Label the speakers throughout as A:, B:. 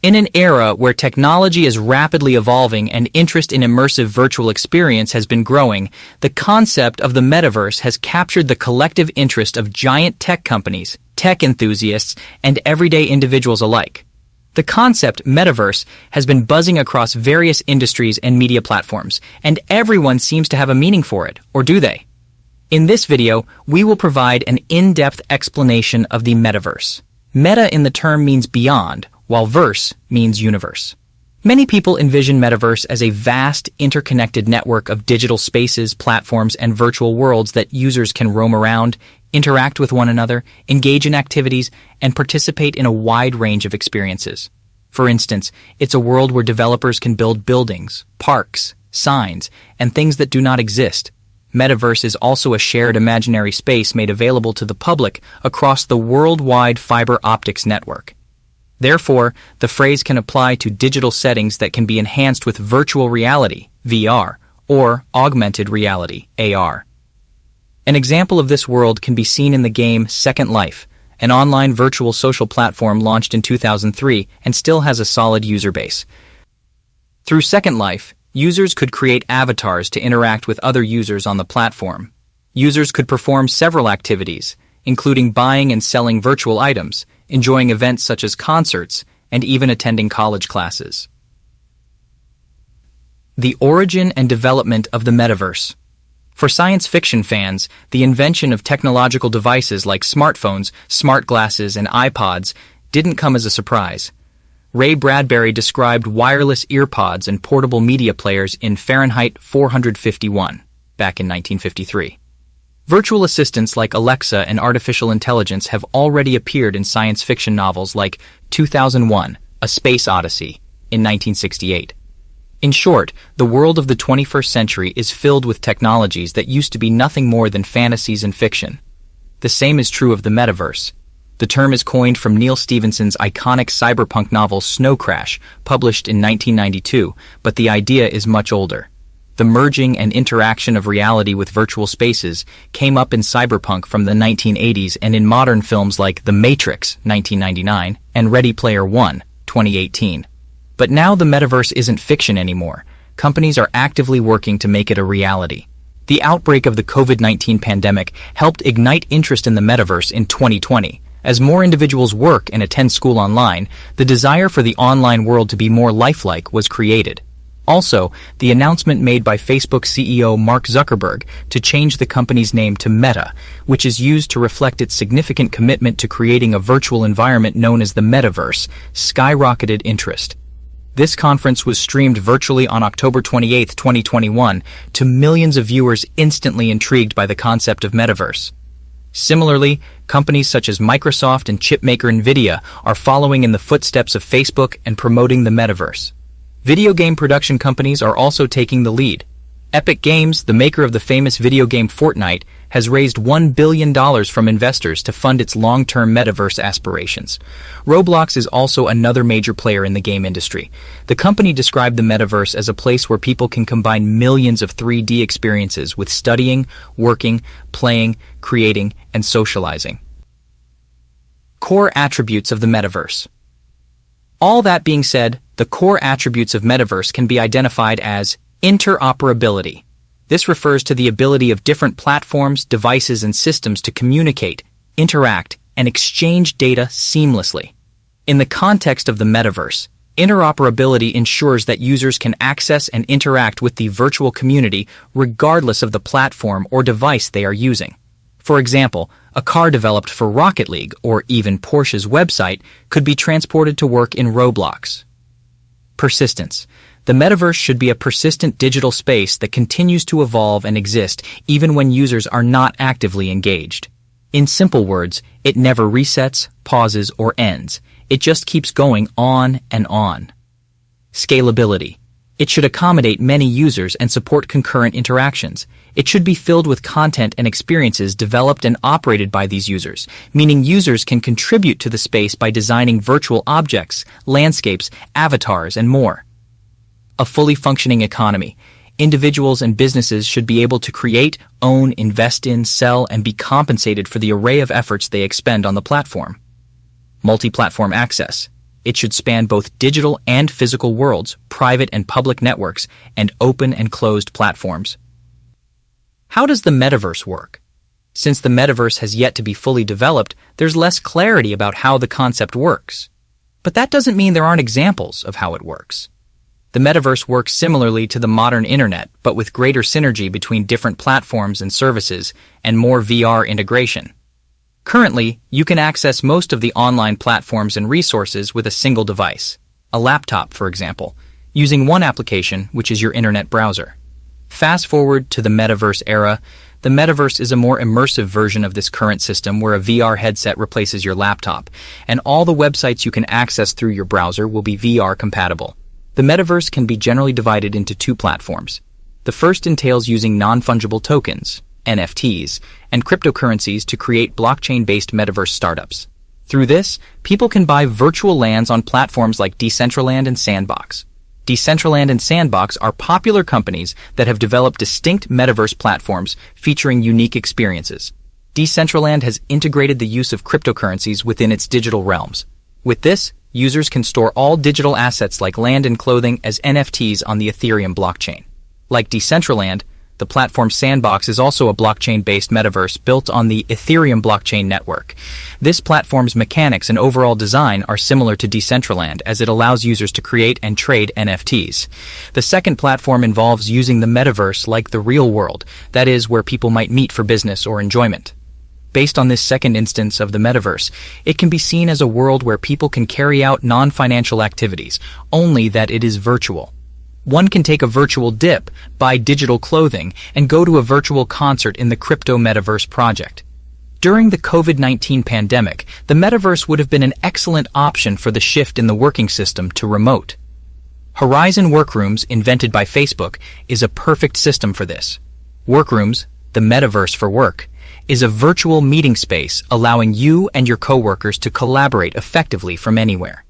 A: In an era where technology is rapidly evolving and interest in immersive virtual experience has been growing, the concept of the metaverse has captured the collective interest of giant tech companies, tech enthusiasts, and everyday individuals alike. The concept metaverse has been buzzing across various industries and media platforms, and everyone seems to have a meaning for it, or do they? In this video, we will provide an in-depth explanation of the metaverse. Meta in the term means beyond, while verse means universe. Many people envision metaverse as a vast, interconnected network of digital spaces, platforms, and virtual worlds that users can roam around, interact with one another, engage in activities, and participate in a wide range of experiences. For instance, it's a world where developers can build buildings, parks, signs, and things that do not exist. Metaverse is also a shared imaginary space made available to the public across the worldwide fiber optics network. Therefore, the phrase can apply to digital settings that can be enhanced with virtual reality, VR, or augmented reality, AR. An example of this world can be seen in the game Second Life, an online virtual social platform launched in 2003 and still has a solid user base. Through Second Life, users could create avatars to interact with other users on the platform. Users could perform several activities, including buying and selling virtual items, enjoying events such as concerts, and even attending college classes. The origin and development of the metaverse. For science fiction fans, the invention of technological devices like smartphones, smart glasses, and iPods didn't come as a surprise. Ray Bradbury described wireless earpods and portable media players in Fahrenheit 451, back in 1953. Virtual assistants like Alexa and artificial intelligence have already appeared in science fiction novels like 2001, A Space Odyssey, in 1968. In short, the world of the 21st century is filled with technologies that used to be nothing more than fantasies and fiction. The same is true of the metaverse. The term is coined from Neal Stephenson's iconic cyberpunk novel Snow Crash, published in 1992, but the idea is much older. The merging and interaction of reality with virtual spaces came up in cyberpunk from the 1980s and in modern films like The Matrix, 1999, and Ready Player One, 2018. But now the metaverse isn't fiction anymore. Companies are actively working to make it a reality. The outbreak of the COVID-19 pandemic helped ignite interest in the metaverse in 2020. As more individuals work and attend school online, the desire for the online world to be more lifelike was created. Also, the announcement made by Facebook CEO Mark Zuckerberg to change the company's name to Meta, which is used to reflect its significant commitment to creating a virtual environment known as the metaverse, skyrocketed interest. This conference was streamed virtually on October 28, 2021, to millions of viewers instantly intrigued by the concept of metaverse. Similarly, companies such as Microsoft and chipmaker Nvidia are following in the footsteps of Facebook and promoting the metaverse. Video game production companies are also taking the lead. Epic Games, the maker of the famous video game Fortnite, has raised $1 billion from investors to fund its long-term metaverse aspirations. Roblox is also another major player in the game industry. The company described the metaverse as a place where people can combine millions of 3D experiences with studying, working, playing, creating, and socializing. Core attributes of the metaverse. All that being said, the core attributes of metaverse can be identified as interoperability. This refers to the ability of different platforms, devices, and systems to communicate, interact, and exchange data seamlessly. In the context of the metaverse, interoperability ensures that users can access and interact with the virtual community regardless of the platform or device they are using. For example, a car developed for Rocket League or even Porsche's website could be transported to work in Roblox. Persistence. The metaverse should be a persistent digital space that continues to evolve and exist even when users are not actively engaged. In simple words, it never resets, pauses, or ends. It just keeps going on and on. Scalability. It should accommodate many users and support concurrent interactions. It should be filled with content and experiences developed and operated by these users, meaning users can contribute to the space by designing virtual objects, landscapes, avatars, and more. A fully functioning economy. Individuals and businesses should be able to create, own, invest in, sell, and be compensated for the array of efforts they expend on the platform. Multi-platform access. It should span both digital and physical worlds, private and public networks, and open and closed platforms. How does the metaverse work? Since the metaverse has yet to be fully developed, there's less clarity about how the concept works. But that doesn't mean there aren't examples of how it works. The metaverse works similarly to the modern internet, but with greater synergy between different platforms and services and more VR integration. Currently, you can access most of the online platforms and resources with a single device, a laptop, for example, using one application, which is your internet browser. Fast forward to the metaverse era. The metaverse is a more immersive version of this current system where a VR headset replaces your laptop, and all the websites you can access through your browser will be VR compatible. The metaverse can be generally divided into two platforms. The first entails using non-fungible tokens, NFTs, and cryptocurrencies to create blockchain-based metaverse startups. Through this, people can buy virtual lands on platforms like Decentraland and Sandbox. Decentraland and Sandbox are popular companies that have developed distinct metaverse platforms featuring unique experiences. Decentraland has integrated the use of cryptocurrencies within its digital realms. With this, users can store all digital assets like land and clothing as NFTs on the Ethereum blockchain. Like Decentraland, the platform Sandbox is also a blockchain-based metaverse built on the Ethereum blockchain network. This platform's mechanics and overall design are similar to Decentraland as it allows users to create and trade NFTs. The second platform involves using the metaverse like the real world, that is, where people might meet for business or enjoyment. Based on this second instance of the metaverse, it can be seen as a world where people can carry out non-financial activities, only that it is virtual. One can take a virtual dip, buy digital clothing, and go to a virtual concert in the crypto metaverse project. During the COVID-19 pandemic, the metaverse would have been an excellent option for the shift in the working system to remote. Horizon Workrooms, invented by Facebook, is a perfect system for this. Workrooms, the metaverse for work, is a virtual meeting space allowing you and your coworkers to collaborate effectively from anywhere.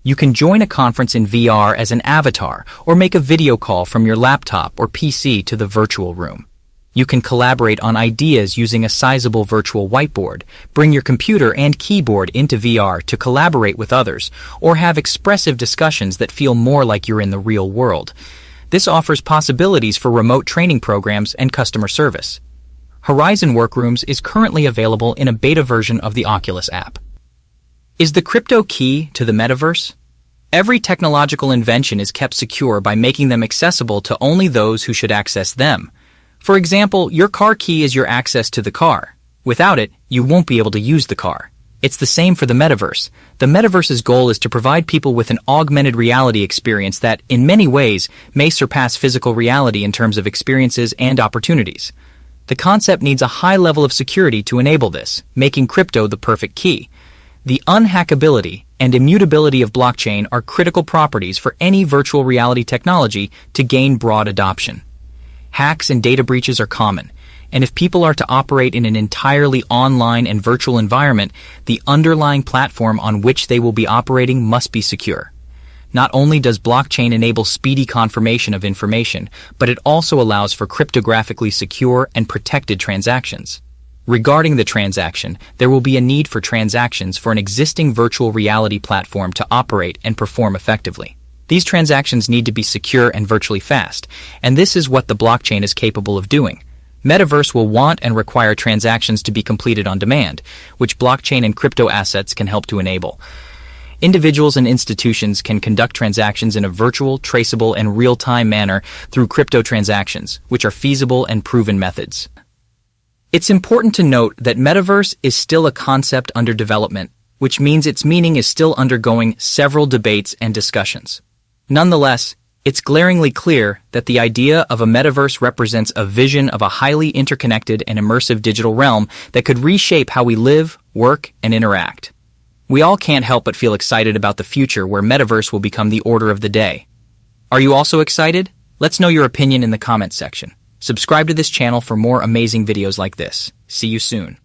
A: You can join a conference in VR as an avatar or make a video call from your laptop or PC to the virtual room. You can collaborate on ideas using a sizable virtual whiteboard, bring your computer and keyboard into VR to collaborate with others, or have expressive discussions that feel more like you're in the real world. This offers possibilities for remote training programs and customer service. Horizon Workrooms is currently available in a beta version of the Oculus app. Is the crypto key to the metaverse? Every technological invention is kept secure by making them accessible to only those who should access them. For example, your car key is your access to the car. Without it, you won't be able to use the car. It's the same for the metaverse. The metaverse's goal is to provide people with an augmented reality experience that, in many ways, may surpass physical reality in terms of experiences and opportunities. The concept needs a high level of security to enable this, making crypto the perfect key. The unhackability and immutability of blockchain are critical properties for any virtual reality technology to gain broad adoption. Hacks and data breaches are common, and if people are to operate in an entirely online and virtual environment, the underlying platform on which they will be operating must be secure. Not only does blockchain enable speedy confirmation of information, but it also allows for cryptographically secure and protected transactions. Regarding the transaction, there will be a need for transactions for an existing virtual reality platform to operate and perform effectively. These transactions need to be secure and virtually fast, and this is what the blockchain is capable of doing. Metaverse will want and require transactions to be completed on demand, which blockchain and crypto assets can help to enable. Individuals and institutions can conduct transactions in a virtual, traceable, and real-time manner through crypto transactions, which are feasible and proven methods. It's important to note that metaverse is still a concept under development, which means its meaning is still undergoing several debates and discussions. Nonetheless, it's glaringly clear that the idea of a metaverse represents a vision of a highly interconnected and immersive digital realm that could reshape how we live, work, and interact. We all can't help but feel excited about the future where metaverse will become the order of the day. Are you also excited? Let's know your opinion in the comments section. Subscribe to this channel for more amazing videos like this. See you soon.